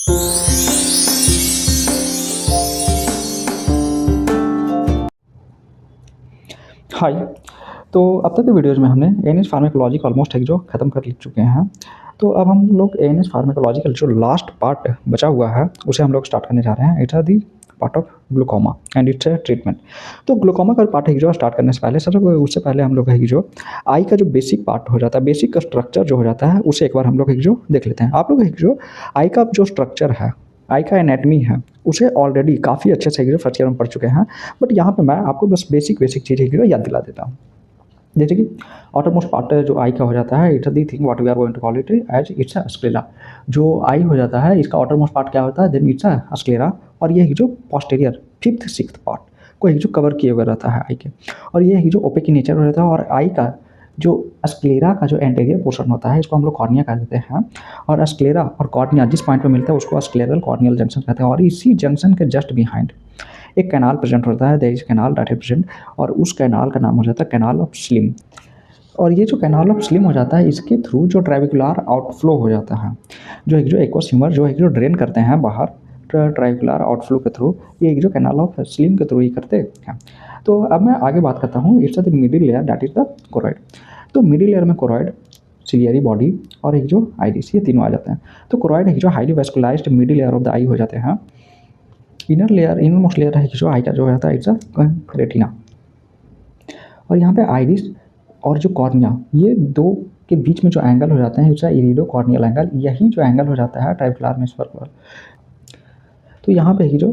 हाय। तो अब तक के वीडियोज़ में हमने एएनएस फार्माकोलॉजी को ऑलमोस्ट एक जो ख़त्म कर लिख चुके हैं। तो अब हम लोग एएनएस फार्माकोलॉजी का जो लास्ट पार्ट बचा हुआ है, उसे हम लोग स्टार्ट करने जा रहे हैं। It's the part of glaucoma and it's treatment. तो ग्लूकोमा का पार्ट है जो स्टार्ट करने से पहले उससे पहले हम लोग है कि जो आई का जो बेसिक पार्ट हो जाता है, बेसिक स्ट्रक्चर जो हो जाता है, उसे एक बार हम लोग एक जो देख लेते हैं। आप लोग एक जो आई का जो स्ट्रक्चर है, आई का एनाटमी है, उसे ऑलरेडी काफ़ी अच्छे से जो फर्स्ट ईयर में पढ़ चुके हैं। बट यहाँ पे मैं आपको बस बेसिक चीज़ें जो याद दिला देता हूँ। जैसे कि आउटरमोस्ट पार्ट जो आई का हो जाता है, it's the thing what we are going to call it as it's a sclera. जो आई हो जाता है, इसका आउटरमोस्ट पार्ट क्या होता है, देन इट्स अ स्क्लेरा। और ये जो पोस्टीरियर फिफ्थ सिक्स्थ पार्ट को एक जो कवर किए हुए रहता है आई के, और ये जो ओपेक की नेचर हो जाता है। और आई का जो स्क्लेरा का जो एंटीरियर पोर्शन होता है, इसको हम लोग कॉर्निया कह देते हैं। और स्क्लेरा और कॉर्निया जिस पॉइंट पे मिलता है उसको स्क्लेरल कॉर्नियल जंक्शन कहते हैं। और इसी जंक्शन के जस्ट बिहाइंड एक कैनाल प्रेजेंट होता है, there is canal that is present, और उस कैनाल का नाम हो जाता है कैनाल ऑफ स्लिम। और ये जो कैनाल ऑफ स्लिम हो जाता है, इसके थ्रू जो ट्राइविकुलर आउटफ्लो हो जाता है, जो एक्वस ह्यूमर जो एक जो ड्रेन करते हैं बाहर ट्राइविकुलर आउटफ्लो के थ्रू, ये एक जो कैनाल ऑफ स्लिम के थ्रू ही करते हैं। तो अब मैं आगे बात करता हूँ, it's the middle layer that is the choroid. तो मिडिल लेयर में कोरॉइड, सिलियरी बॉडी और एक जो आइरिस, ये तीनों आ जाते हैं। तो कोरॉइड एक जो highly vascularized middle layer of the eye हो जाते हैं। इनर मोस्ट लेयर है जो आई का जो रहता है, इट्स अ रेटिना। और यहाँ पे आइरिस और जो कॉर्निया, ये दो के बीच में जो एंगल हो जाते हैं, इट्स इरिडो कॉर्नियल एंगल। यही जो एंगल हो जाता है ट्राइविकुलर में सर्कुलर। तो यहाँ पे ही जो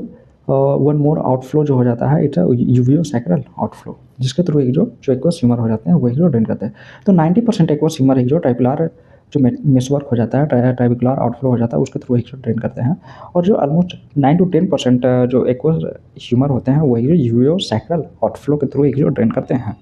वन मोर आउटफ्लो जो हो जाता है, इट्स यूवियो सैक्रल आउटफ्लो, जिसके थ्रू एक जो एक्वस ह्यूमर हो जाते हैं वही जो ड्रेन करते हैं। तो 90% एक्वस ह्यूमर एक जो ट्राइविकुलर जो मेसवर्क हो जाता है, ट्राइविकुलर आउटफ्लो हो जाता है, उसके थ्रू एक जो ड्रेन करते हैं। और जो ऑलमोस्ट 9 to 10% जो एक्वस ह्यूमर होते हैं, वही जो यूवियो सैक्रल आउटफ्लो के थ्रू एक जो ड्रेन करते हैं।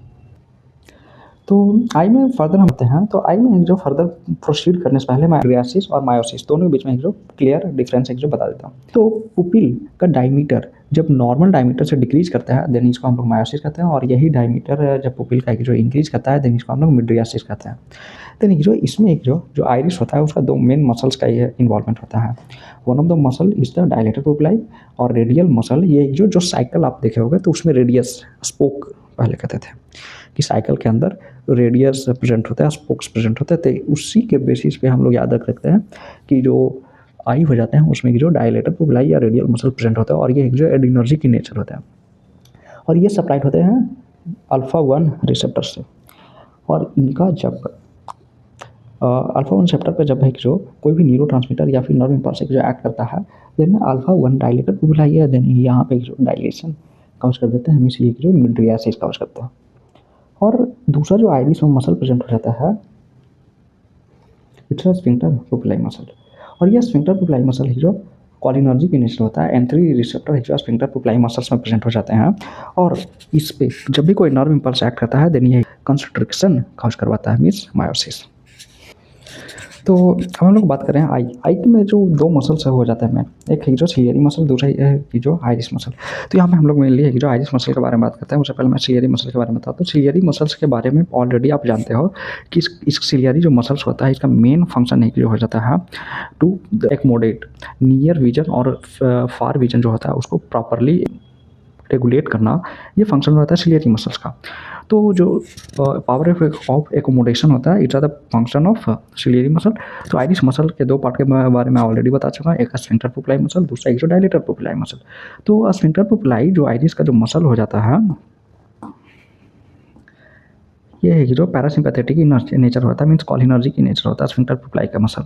तो आई में फर्दर हम आते हैं। तो आई में एक जो फर्दर प्रोसीड करने से पहले मैं ड्रियासिस और मायोसिस दोनों के बीच में एक जो क्लियर डिफरेंस एक जो बता देता हूँ। तो पुपिल का डायमीटर जब नॉर्मल डायमीटर से डिक्रीज करता है, देन इसको हम लोग मायोसिस कहते हैं। और यही डायमीटर जब पुपिल का एक जो इंक्रीज करता है, देन इसको हम लोग मिड्रियासिस कहते हैं। देन एक जो इसमें एक जो आइरिस होता है, उसका दो मेन मसल्स का ये इन्वॉल्वमेंट होता है। One of the muscle is the dilator pupillae, और रेडियल मसल ये एक जो साइकिल आप देखे होंगे, तो उसमें रेडियस स्पोक पहले कहते थे कि साइकिल के अंदर रेडियस प्रेजेंट होता है, स्पोक्स प्रेजेंट होते हैं। तो उसी के बेसिस पे हम लोग याद रख सकते हैं कि जो आई हो जाते हैं, उसमें जो डायलेटर पुपिलाई या रेडियल मसल प्रेजेंट होता है, और ये एक जो एडिनर्जिक की नेचर होता है। और ये सप्लाइड होते हैं अल्फा 1 रिसेप्टर से। और इनका जब अल्फा 1 रिसेप्टर पर जब है कि जो कोई भी न्यूरोट्रांसमीटर या फिर नर्व इम्पल्स जो एक्ट करता है, देन अल्फा 1 डायलेटर पुपिलाई है, देन यहाँ पे जो डायलेशन काउज कर देते हैं, हम इसी जो मिड्रियासिस काउज करते हैं। और दूसरा जो आइरिस में मसल प्रेजेंट हो जाता है, इट्स स्फिंक्टर पुपिलाई मसल। और यह स्फिंक्टर पुपिलाई मसल ही जो कॉलिनर्जिक in नेचर होता है। N3 रिसेप्टर ही जो स्फिंक्टर पुपिलाई मसल्स में प्रेजेंट हो जाते हैं। और इस पे जब भी कोई नर्व इम्पल्स एक्ट करता है, देन ये कंस्ट्रिक्शन काउज करवाता है, मीन्स मायोसिस। तो अब हम लोग बात करें आई में जो दो मसल्स हो जाता है, मैं एक है जो सिलियरी मसल, दूसरा है कि जो आइरिस मसल। तो यहाँ पे हम लोग मेनली है कि जो आइरिस मसल के बारे में बात करते हैं। उससे पहले मैं सिलियरी मसल के बारे में बताता हूँ। तो सिलियरी मसल्स के बारे में ऑलरेडी आप जानते हो कि इस सिलियरी जो मसल्स होता है, इसका मेन फंक्शन है कि जो हो जाता है टू एक्मोडेट नियर विजन और फार विजन जो होता है, उसको प्रॉपरली रेगुलेट करना, ये फंक्शन होता है सिलियरी मसल्स का। तो जो पावर ऑफ एकोमोडेशन होता है, it's the function of ciliary muscle. तो आइरिस मसल के दो पार्ट के बारे में ऑलरेडी बता चुका, एक स्फिंक्टर पुपिलाई मसल, दूसरा एक जो डायलेटर पुपिलाई मसल। तो स्फिंक्टर पुपिलाई जो आइरिस का जो मसल हो जाता है, ये है जो पैरासिम्पैथेटिक नेचर होता है, मीन्स कॉलिनर्जिक की नेचर होता है स्फिंक्टर पुपिलाई का मसल।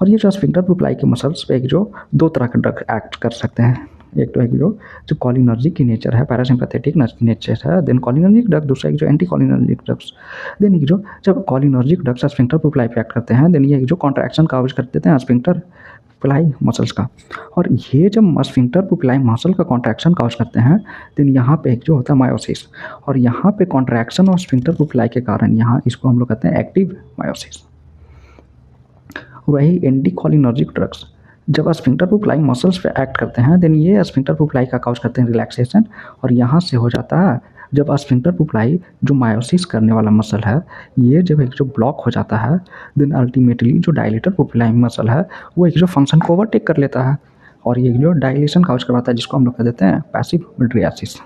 और ये जो स्फिंक्टर पुपिलाई के मसल्स पे एक जो दो तरह के ड्रग एक्ट कर सकते हैं। एक तो है कि जो कॉलिनर्जिक की नेचर है, पैरासिम्पैथेटिक नेचर है, देन कॉलिनर्जिक ड्रग। दूसरा एक जो एंटी कॉलिनर्जिक ड्रग्स। देन एक जो जब कॉलिनर्जिक ड्रग्स स्फिंक्टर पुपिलाई पे एक्ट करते हैं, देन ये जो कॉन्ट्रैक्शन काउज कर देते हैं स्फिंक्टर पुपिलाई मसल्स का। और ये जब स्फिंक्टर पुपिलाई मसल का कॉन्ट्रैक्शन काउज करते हैं, देन यहाँ पे एक जो होता है मायोसिस। और यहाँ पे कॉन्ट्रैक्शन और स्फिंक्टर पुपिलाई के कारण यहाँ इसको हम लोग कहते हैं एक्टिव मायोसिस। वही एंटी कॉलिनर्जिक ड्रग्स जब स्फिंक्टर पुपिलाई मसल्स पे एक्ट करते हैं, देन ये स्फिंक्टर पुपिलाई का काउज करते हैं रिलैक्सेशन। और यहाँ से हो जाता है जब स्फिंक्टर पुपलाई जो मायोसिस करने वाला मसल है, ये जब एक जो ब्लॉक हो जाता है, देन अल्टीमेटली जो डायलेटर पुपलाई मसल है वो एक जो फंक्शन को ओवरटेक कर लेता है और ये जो डायलेशन काउज करवाता है, जिसको हम लोग कह देते हैं पैसिव मिड्रियासिस।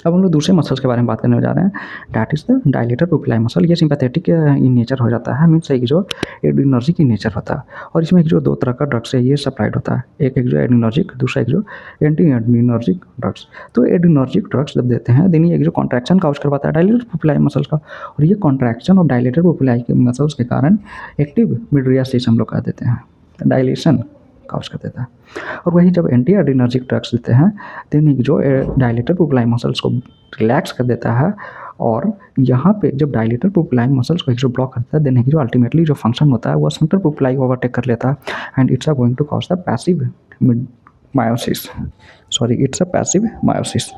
अब हम लोग दूसरे मसल्स के बारे में बात करने जा रहे हैं, that is the dilator pupillae muscle. ये सिंपैथेटिक इन नेचर हो जाता है, मीन्स एक जो एड्रिनर्जिक इन नेचर होता है और इसमें एक जो दो तरह का ड्रग्स है ये सप्लाइड होता है, एक जो एड्रिनर्जिक, दूसरा एक जो एंटी एड्रिनर्जिक ड्रग्स। तो एड्रिनर्जिक ड्रग्स जब देते हैं देन ये एक जो कॉन्ट्रैक्शन काउज करवाता है डायलेटर पुपिलाई मसल्स का, और ये कॉन्ट्रैक्शन ऑफ डायलेटर पुपिलाई के मसल्स के कारण एक्टिव मिड्रियासिस हम लोग कह देते हैं, डायलेशन काउज कर देता है। और वही जब एंटी एड्रिनर्जिक ड्रग्स देते हैं देन एक जो डायलेटर पुपिलाई मसल्स को रिलैक्स कर देता है, और यहाँ पे जब डायलेटर पुपिलाई मसल्स को एक जो ब्लॉक करता है देन एक जो अल्टीमेटली जो फंक्शन होता है वो स्फिंक्टर पुपिलाई को ओवरटेक कर लेता है and it's a going to cause the passive miosis, sorry it's a passive miosis.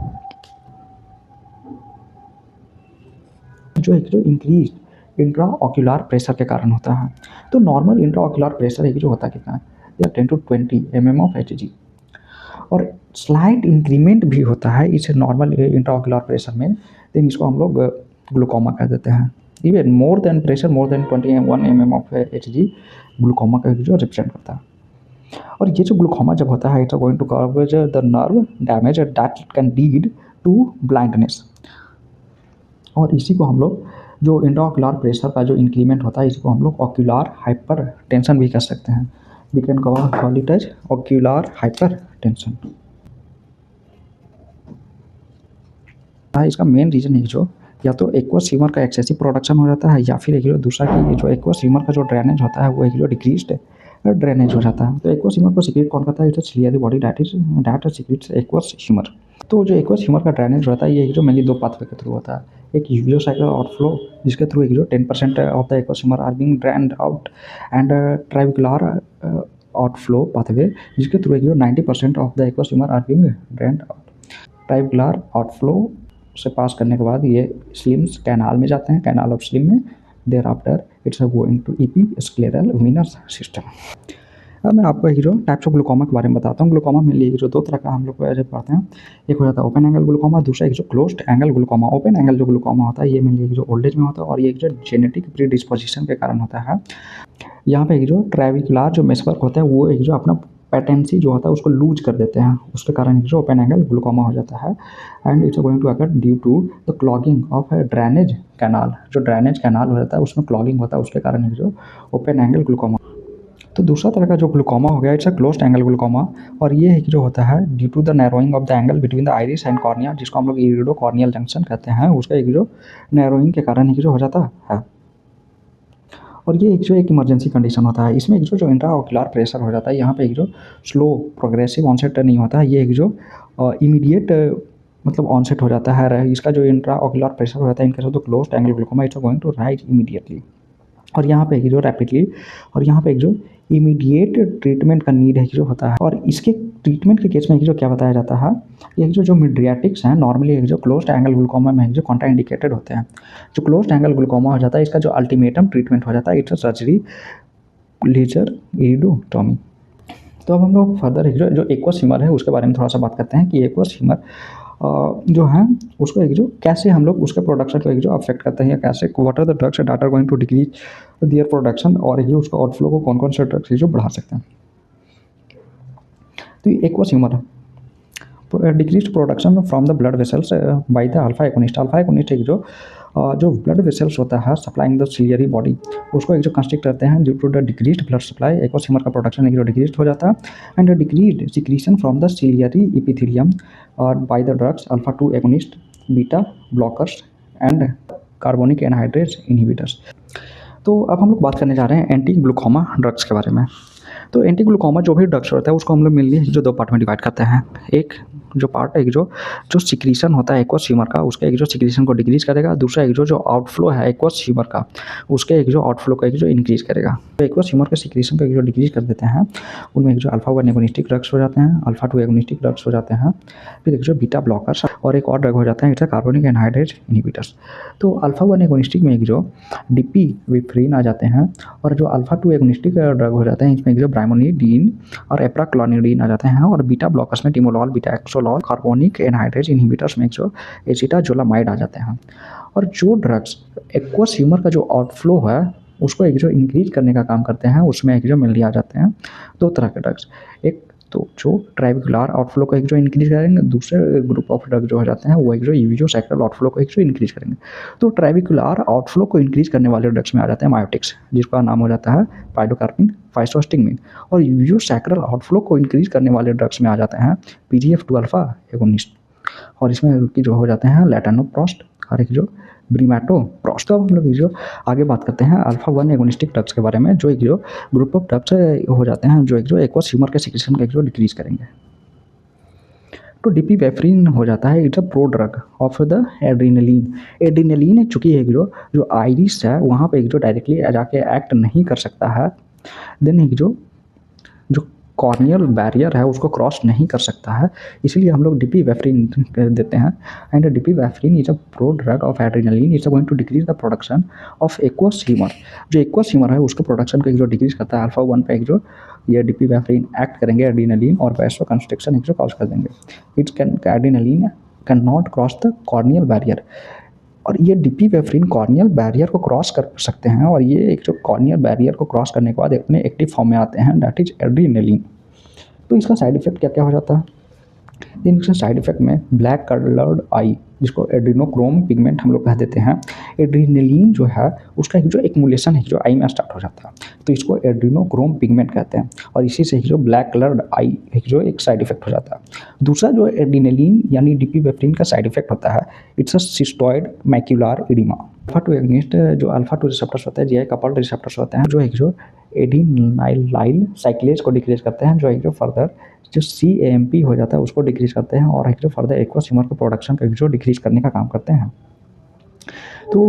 जो एक जो इंक्रीज इंट्रा ऑक्यूलर प्रेशर के कारण होता है। तो नॉर्मल इंट्रा ऑक्यूलर प्रेशर एक जो होता कितना है, 10 to 20 mm ऑफ Hg, और स्लाइट इंक्रीमेंट भी होता है इस नॉर्मल इंट्राऑक्यूलर प्रेशर में, देन इसको हम लोग ग्लूकोमा कह देते हैं। Even more than pressure more than 21 mm of Hg glaucoma का जो रिप्रेजेंट करता है। और ये जो ग्लूकोमा जब होता है it's going to cause the nerve damage that can lead to blindness, और इसी को हम लोग जो इंट्राऑक्यूलर प्रेशर का जो इंक्रीमेंट होता है इसको हम लोग ऑक्यूलर हाइपर टेंशन भी कह सकते हैं। We can call it as ocular hypertension। इसका मेन रीज़न है जो या तो एक्वस ह्यूमर का एक्सेसिव प्रोडक्शन हो जाता है या फिर एक दूसरा कि जो एक्वस ह्यूमर का जो ड्रेनेज होता है वो एक जो डिक्रीज्ड ड्रेनेज हो जाता है। तो एक्वस ह्यूमर को सीक्रेट कौन करता है, it's ciliary body that secrets aqueous humour. तो जो एक्वस ह्यूमर का ड्रेनेज होता है ये जो मेनली दो पाथवे के थ्रू होता है, एक यूवियो साइकिल आउटफ्लो जिसके थ्रू एक जो 10% of the aqueous humour are being drained out, and trabecular outflow pathway जिसके थ्रू एक जो 90% of the aqueous humour are being drained out. Trabecular outflow से पास करने के बाद ये स्लिम्स कैनाल में जाते हैं, कैनाल ऑफ स्लिम में, there after it's going to episcleral venous system. अब मैं आपको एक जो टाइप्स ऑफ ग्लूकोमा के बारे में बताता हूँ। ग्लूकोमा में लिए जो दो तरह का हम लोग पढ़ते हैं, एक हो जाता है ओपन एंगल ग्लूकोमा, दूसरा एक जो closed angle glaucoma. Open angle जो ग्लूकोमा होता है ये मेनली जो ओल्ड एज में होता है और ये एक जो जेनेटिक प्रीडिस्पोजिशन के कारण होता है। यहाँ पे एक जो ट्राइविकुलर जो मेसवर्क होता है वो एक जो अपना पेटेंसी जो होता है उसको लूज कर देते हैं, उसके कारण जो ओपन एंगल ग्लूकोमा हो जाता है, and it's going to occur due to the clogging of drainage canal. जो ड्रेनेज कैनाल हो जाता है उसमें क्लॉगिंग होता है, उसके कारण जो ओपन एंगल ग्लूकोमा। तो दूसरा तरह का जो ग्लूकोमा हो गया it's a closed angle glaucoma, और ये जो होता है due to the narrowing of the angle between the iris and cornea, जिसको हम लोग इरिडो कॉर्नियल जंक्शन कहते हैं, उसका एक जो नैरोइंग के कारण एक जो हो जाता है। और ये एक जो एक इमरजेंसी कंडीशन होता है, इसमें एक जो इंट्रा ऑक्यूलर प्रेशर हो जाता है, यहाँ पे एक जो स्लो प्रोग्रेसिव ऑनसेट नहीं होता है, ये एक जो इमीडिएट मतलब ऑनसेट हो जाता है। इसका जो इंट्रा ऑक्यूलर प्रेशर हो जाता है इनके साथ तो closed angle glaucoma it's going to rise immediately, और यहाँ पे एक जो रैपिडली, और यहाँ पे एक जो इमीडिएट ट्रीटमेंट का नीड है जो होता है। और इसके ट्रीटमेंट के केस में जो क्या बताया जाता है, एक जो मिड्रियाटिक्स हैं नॉर्मली एक जो क्लोज्ड एंगल ग्लूकोमा में जो कॉन्ट्राइंडिकेटेड होते हैं। जो क्लोज्ड एंगल ग्लूकोमा हो जाता है इसका जो अल्टीमेटम ट्रीटमेंट हो जाता है इट्स सर्जरी लेजर इरिडोटॉमी। तो अब हम लोग फर्दर जो एक्वस ह्यूमर है उसके बारे में थोड़ा सा बात करते हैं कि एक्वस ह्यूमर जो है उसको एक जो कैसे हम लोग उसके प्रोडक्शन को एक जो अफेक्ट करते हैं या कैसे what are the drugs that are going to decrease their production, और ये उसका आउटफ्लो को कौन कौन से ड्रग्स जो बढ़ा सकते हैं। तो ये aqueous humour decrease production from the blood vessels by the alpha agonist. Alpha agonist एक जो ब्लड वेसल्स होता है सप्लाइंग द सिलियरी बॉडी उसको एक जो कंस्ट्रिक्ट करते हैं due to the decreased blood supply. Aqueous humour का प्रोडक्शन एक जो डिक्रीज्ड हो जाता है, and decreased secretion from the ciliary epithelium और by the drugs alpha 2 agonist, beta blockers and carbonic anhydrase inhibitors. तो अब हम लोग बात करने जा रहे हैं एंटी ग्लूकोमा ड्रग्स के बारे में। तो एंटी ग्लूकोमा जो भी ड्रग्स होता है उसको हम लोग मेनली जो दो पार्ट में डिवाइड करते हैं। एक जो पार्ट है एक जो सिक्रीशन होता है एक्वस ह्यूमर का उसके एक जो सिक्रीशन को डिक्रीज करेगा, दूसरा एक जो आउटफ्लो है एक्वस ह्यूमर का उसके एक जो आउटफ्लो को एक जो इंक्रीज करेगा। तो एक्वस ह्यूमर के सिक्रीशन को एक जो डिक्रीज कर देते हैं उनमें एक जो अल्फा 1 एगोनिस्टिक ड्रग्स हो जाते हैं, अल्फा 2 एगोनिस्टिक ड्रग्स हो जाते हैं, फिर एक जो बीटा ब्लॉकर्स और एक और ड्रग हो जाता है इट्स कार्बोनिक एनहाइड्रेज इनहिबिटर्स। तो अल्फा 1 एगोनिस्टिक में एक जो डिपी विफ्रीन आ जाते हैं, और जो अल्फा 2 एगोनिस्टिक ड्रग हो जाते हैं इसमें एक जो जो ब्राइमोनिडीन और एप्राक्लोनिडीन आ जाते हैं। और बीटा ब्लॉकर्स में timolol, beta एक्सोलॉल, carbonic anhydrase inhibitors में जो एसिटाजोलामाइड आ जाते हैं। और जो ड्रग्स एक्वस ह्यूमर का जो आउटफ्लो है उसको एक जो इंक्रीज करने का काम करते हैं, उसमें एक जो मेनली आ जाते हैं दो तरह के ड्रग्स। एक तो जो ट्राइविकुलर आउटफ्लो को एक जो इंक्रीज करेंगे, दूसरे ग्रुप ऑफ ड्रग जो हो जाते हैं वो एक जो यूवियोसाइक्लिक आउटफ्लो को एक जो इंक्रीज करेंगे। तो ट्राइविकुलर आउटफ्लो को इंक्रीज करने वाले ड्रग्स में आ जाते हैं मायोटिक्स, जिसका नाम हो जाता है पाइलोकार्पिन, फाइसोस्टिगमिन। और यूवियोसाइक्लिक आउटफ्लो को इंक्रीज करने वाले ड्रग्स में आ जाते हैं PGF2 अल्फा एगोनिस्ट। और इसमें जो हो जाते हैं लैटानोप्रोस्ट और एक जो ब्रीमेटोप्रोस्ट। तो हम लोग जो आगे बात करते हैं अल्फा 1 एगोनिस्टिक ड्रग्स के बारे में, जो एक जो ग्रुप ऑफ ड्रग्स हो जाते हैं जो एक जो एक्वस ह्यूमर के सिक्रेशन का एक जो डिक्रीज करेंगे। तो डिपिवेफ्रिन हो जाता है, it's a pro drug of the adrenaline. Adrenaline चूंकि एक जो आइरिस है वहाँ पे एक जो डायरेक्टली जाके एक्ट नहीं कर सकता है, देन एक जो कॉर्नियल बैरियर है उसको क्रॉस नहीं कर सकता है, इसलिए हम लोग डिपिवेफ्रिन देते हैं। And dipivefrin is a pro drug of adrenaline, it's going to decrease the production of aqueous humour. जो एक्वस ह्यूमर है उसके प्रोडक्शन को एक जो डिक्रीज करता है अल्फा 1 पे एक जो ये डिपिवेफ्रिन एक्ट करेंगे एड्रीनलिन और वैसो कंस्ट्रिक्शन एक जो कॉज कर देंगे। It's can adrenaline can not cross the corneal barrier. और ये डिपिवेफ्रिन कॉर्नियल बैरियर को क्रॉस कर सकते हैं, और ये एक जो कॉर्नियल बैरियर को क्रॉस करने के बाद अपने एक्टिव फॉर्म में आते हैं, दैट इज एड्रीनलिन। तो इसका साइड इफेक्ट क्या क्या हो जाता है? इनके साइड इफेक्ट में ब्लैक कलर्ड आई, जिसको एड्रीनोक्रोम पिगमेंट हम लोग कह देते हैं। एड्रीनलिन जो है उसका एक जो एक्मुलेशन है जो आई में स्टार्ट हो जाता है, तो इसको एड्रीनोक्रोम पिगमेंट कहते हैं। और इसी से जो ब्लैक कलर्ड आई एक जो एक साइड इफेक्ट हो जाता है। दूसरा जो एड्रीनलिन यानी डिपिवेफ्रिन का साइड इफेक्ट होता है, it's a cystoid macular oedema. Alpha 2 agonist जो अल्फा 2 रिसेप्टर्स होते हैं, GI कपल्ड रिसेप्टर्स होते हैं, जो एक जो एडिनाइलाइल साइक्लेज को डिक्रीज करते हैं, जो एक जो फर्दर जो CAMP हो जाता है उसको डिक्रीज करते हैं, और एक जो फर्दर एक्वस ह्यूमर के प्रोडक्शन को जो डिक्रीज करने का काम करते हैं। तो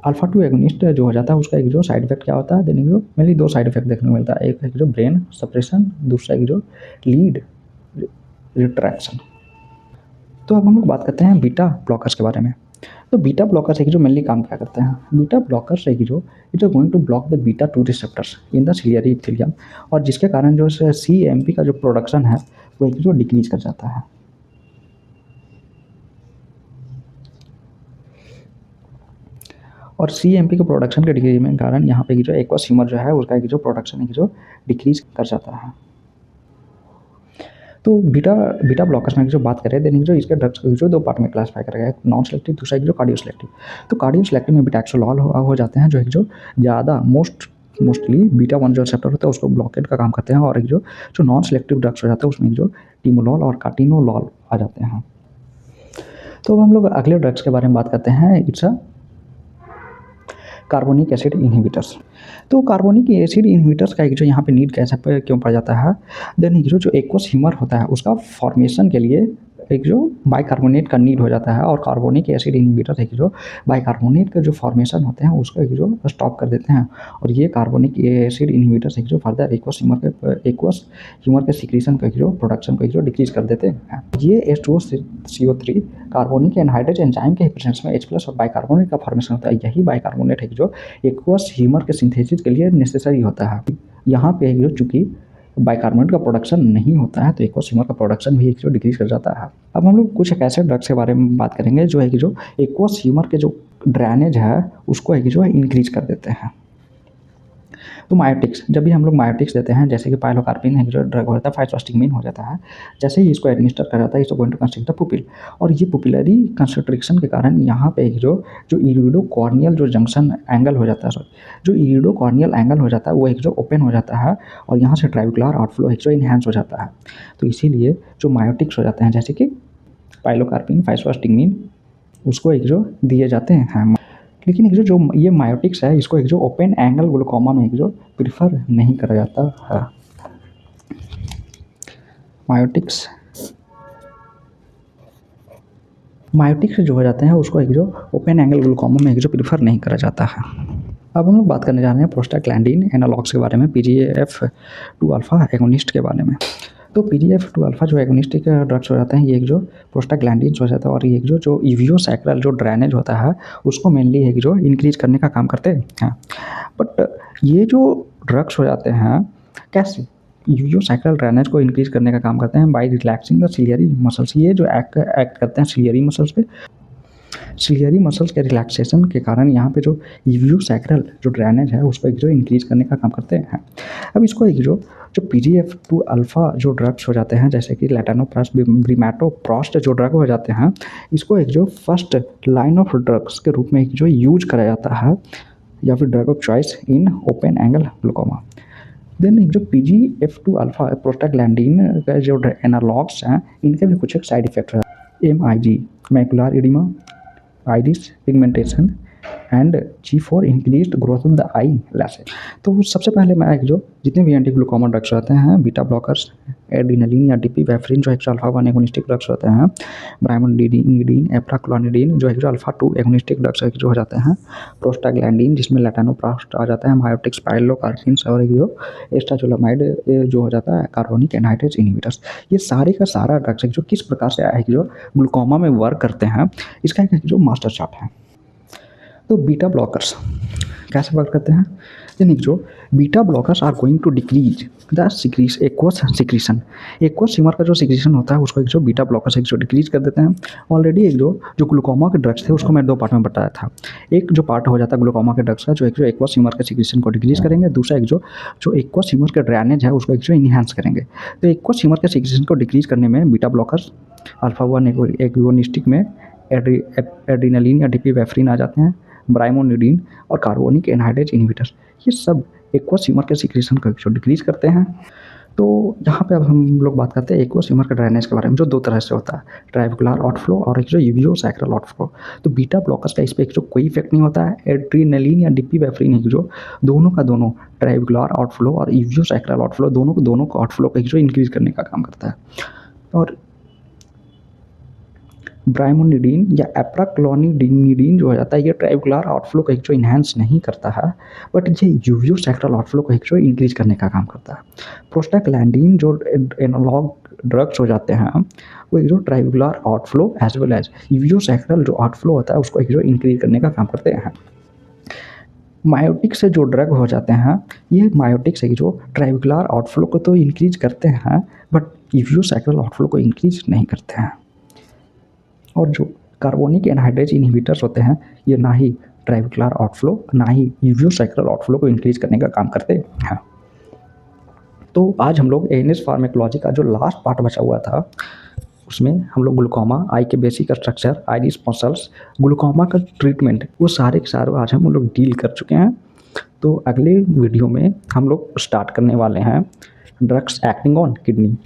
अल्फा 2 एगोनिस्ट जो हो जाता है उसका एक जो साइड इफेक्ट क्या होता है, देने जो मेनली दो साइड इफेक्ट देखने को मिलता है। एक जो ब्रेन सप्रेशन, दूसरा एक जो लीड रिट्रैक्शन। तो अब हम लोग बात करते हैं बीटा ब्लॉकर्स के बारे में। तो बीटा ब्लॉकर्स एक जो मेनली काम क्या करते हैं? बीटा ब्लॉकर्स एक जो it is going to block the beta 2 receptors in the ciliary epithelium, और जिसके कारण जो CAMP का जो प्रोडक्शन है वो एक जो डिक्रीज कर जाता है। और CAMP के प्रोडक्शन के डिक्रीज में कारण यहाँ पे जो एक्वस ह्यूमर जो है उसका एक जो प्रोडक्शन एक जो डिक्रीज कर जाता है। तो बीटा ब्लॉकर्स में जो बात करें, देन जो इसके ड्रग्स को जो दो पार्ट में क्लासिफाई करेगा, एक नॉन सेलेक्टिव, दूसरा एक जो कार्डियो सेलेक्टिव। तो कार्डियो सेलेक्टिव में बीटा एक्सोलॉल हो जाते हैं, जो एक जो ज़्यादा मोस्टली बीटा 1 जो रिसेप्टर होता है उसको ब्लॉकेट का काम करते हैं। और एक जो नॉन सेलेक्टिव ड्रग्स हो जाता है उसमें जो टिमोलॉल और कार्टिनोलॉल आ जाते हैं। तो अब हम लोग अगले ड्रग्स के बारे में बात करते हैं, it's a carbonic acid inhibitors. तो कार्बोनिक एसिड इनहिबिटर्स का एक जो यहाँ पे नीड कैसे पे क्यों पड़ जाता है? देन जो एक्वस ह्यूमर होता है उसका फॉर्मेशन के लिए एक जो बाइकार्बोनेट का नीड हो जाता है, और कार्बोनिक एसिड इनहिबिटर एक जो बाइकार्बोनेट का जो फॉर्मेशन होते हैं उसको एक जो स्टॉप कर देते हैं। और ये कार्बोनिक एसिड इनहिबिटर्स एक जो फर्दर एक्वस ह्यूमर के सिक्रीशन को एक जो प्रोडक्शन को एक जो डिक्रीज कर देते हैं। ये H2CO3 कार्बोनिक एनहाइड्रेज एंजाइम के प्रेजेंस में H+ और बाइकार्बोनेट का फॉर्मेशन होता है। यही बाइकार्बोनेट है जो एक्वस ह्यूमर के सिंथेसिस के लिए नेसेसरी होता है। यहाँ पे जो चूंकि बाइकार्बोनेट का प्रोडक्शन नहीं होता है तो एक्वस ह्यूमर का प्रोडक्शन भी एक जो डिक्रीज कर जाता है। अब हम लोग कुछ एक ऐसे ड्रग्स के बारे में बात करेंगे जो है कि जो एक्वस ह्यूमर के जो ड्रेनेज है उसको एक जो है इंक्रीज कर देते हैं। तो मायोटिक्स, जब भी हम लोग मायोटिक्स देते हैं, जैसे कि पाइलोकार्पिन है जो ड्रग होता है, फाइसोस्टिगमिन हो जाता है, जैसे ही इसको एडमिनिस्टर कर जाता है इसको going to constrict the pupil. और ये पुपिलरी कंस्ट्रिक्शन के कारण यहाँ पे एक जो इरिडोकॉर्नियल जो जंक्शन एंगल हो जाता है, जो इरिडोकॉर्नियल एंगल हो जाता है वो एक जो ओपन हो जाता है, और यहाँ से ट्राइविकुलर आउटफ्लो एक जो इन्हेंस हो जाता है। तो इसीलिए जो मायोटिक्स हो जाते हैं जैसे कि पाइलोकार्पिन, फाइसोस्टिगमिन, उसको एक जो दिए जाते हैं। लेकिन एक जो ये मायोटिक्स है इसको एक जो ओपन एंगल ग्लूकोमा में एक जो प्रीफर नहीं करा जाता है। मायोटिक्स जो हो जाते हैं उसको एक जो ओपन एंगल ग्लूकोमा में एक जो प्रीफर नहीं करा जाता है। अब हम लोग बात करने जा रहे हैं प्रोस्टाग्लैंडिन एनालॉग्स के बारे में, PGF2 अल्फा एगोनिस्ट के बारे में। तो PGF2 अल्फा जो एगोनिस्टिक ड्रग्स हो जाते हैं, ये एक जो प्रोस्टाग्लैंडिन्स हो जाता है, और ये एक जो यूवियोसाइक्लिक जो ड्रेनेज होता है उसको मेनली एक जो इंक्रीज करने का काम करते हैं। बट ये जो ड्रग्स हो जाते हैं कैसे? यूरियोसाइक्लिक ड्रेनेज को इंक्रीज करने का काम करते हैं by relaxing the ciliary muscles. ये जो एक्ट करते हैं सिलियरी मसल्स पे। सिलियरी मसल्स के रिलैक्सेशन के कारण यहाँ पे जो यूरियोसाइक्लिक जो ड्रेनेज है उसको एक जो इंक्रीज करने का काम करते हैं। अब इसको एक जो PGF2 अल्फा जो ड्रग्स हो जाते हैं जैसे कि लैटानोप्रास्ट ब्रिमाटोप्रास्ट जो ड्रग हो जाते हैं, इसको एक जो फर्स्ट लाइन ऑफ ड्रग्स के रूप में एक जो यूज करा जाता है या फिर drug of choice in open angle glaucoma. Then एक जो PGF2 अल्फा प्रोस्टाग्लैंडिन का जो एनालॉग्स हैं इनके भी कुछ एक साइड इफेक्ट है। MIG macular oedema, iris pigmentation and G4 increased growth of the eye lashes. तो सबसे पहले मैं एक जो जितने भी एंटी ग्लूकोमा ड्रग्स होते हैं, बीटा ब्लॉकर्स, एड्रेनालिन या डिपिवेफ्रिन जो एक अल्फा 1 एगोनिस्टिक ड्रग्स होते हैं, ब्राइमोनिडीन, एप्राक्लोनिडीन जो एक जो अल्फा 2 एगोनिस्टिक ड्रग्स जो हो जाते हैं, प्रोस्टाग्लैंडिन जिसमें लैटानोप्रास्ट आ जाता है, मायोटिक्स, पाइलोकार्पिन्स और एक जो एस्ट्राजोलामाइड जो हो जाता है कार्बोनिक एनहाइड्रेज इनहिबिटर्स। ये सारे का सारा ड्रग्स जो किस प्रकार से एक जो ग्लूकोमा में वर्क करते हैं इसका एक जो मास्टर चार्ट है। तो बीटा ब्लॉकर्स कैसे वर्क करते हैं, यानी जो beta blockers are going to decrease the aqueous secretion. Aqueous सिमर का जो सिक्रीशन होता है उसको एक जो बीटा ब्लॉकर्स एक जो डिक्रीज कर देते हैं। ऑलरेडी एक जो ग्लूकोमा के ड्रग्स थे उसको मैं 2 पार्ट में बताया था। एक जो पार्ट हो जाता है ग्लूकोमा के ड्रग्स का जो एक जो एक्वस सिमर के सिक्रीशन को डिक्रीज करेंगे, दूसरा एक जो एक्वस सिमर के ड्रेनेज है उसको एक जो इनहेंस करेंगे। तो एक्वस सिमर के सिक्रीशन को डिक्रीज करने में बीटा ब्लॉकर्स अल्फा 1 एगोनिस्टिक में एड्रेनालिन या डिपिवेफ्रिन आ जाते हैं, ब्राइमोनिडीन और कार्बोनिक एनहाइड्रेज इनहिबिटर, ये सब एक्वस सिमर के सिक्रीशन को जो डिक्रीज करते हैं। तो यहाँ पे अब हम लोग बात करते हैं एक्वस सिमर के ड्रेनेज के बारे में जो 2 तरह से होता है, ट्राइवुकुलर आउटफ्लो और एक जो यूरियोसाइक्लिक आउटफ्लो। तो बीटा ब्लॉकर्स का इस पर एक जो कोई इफेक्ट नहीं होता है। एड्रेनालिन या डिपिवेफ्रिन एक जो दोनों का दोनों ट्राइवुकुलर आउटफ्लो और यूरियोसाइक्लिक आउटफ्लो दोनों को आउटफ्लो को एक जो इंक्रीज करने का काम करता है। और ब्राइमोनिडीन या एप्राक्लोनिडीन जो हो जाता है ये ट्राइवुकुलर आउटफ्लो को एक जो इन्हेंस नहीं करता है, बट ये यूरियोसाइक्लिक आउटफ्लो को एक जो इंक्रीज करने का काम करता है। प्रोस्टाग्लैंडिन जो एनालॉग ड्रग्स हो जाते हैं वो एक जो ट्राइवुकुलर आउटफ्लो एज वेल एज यूरियोसाइक्लिक जो आउटफ्लो होता है उसको एक जो इंक्रीज करने का काम करते हैं। मायोटिक से जो ड्रग हो जाते हैं ये मायोटिक से जो ट्राइवुकुलर आउटफ्लो को तो इंक्रीज करते हैं बट यूरियोसाइक्लिक आउटफ्लो को इंक्रीज नहीं करते हैं। और जो कार्बोनिक एनहाइड्रेज इनहिबिटर्स होते हैं ये ना ही ट्राइवुकुलर आउटफ्लो ना ही यूरियोसाइक्लिक आउटफ्लो को इंक्रीज करने का काम करते हैं। तो आज हम लोग एएनएस फार्मेकोलॉजी का जो लास्ट पार्ट बचा हुआ था उसमें हम लोग ग्लूकोमा, आई के basic structure, iris muscles, glaucoma का ट्रीटमेंट वो सारे के सारे आज हम लोग डील कर चुके हैं। तो अगले वीडियो में हम लोग स्टार्ट करने वाले हैं ड्रग्स एक्टिंग ऑन किडनी।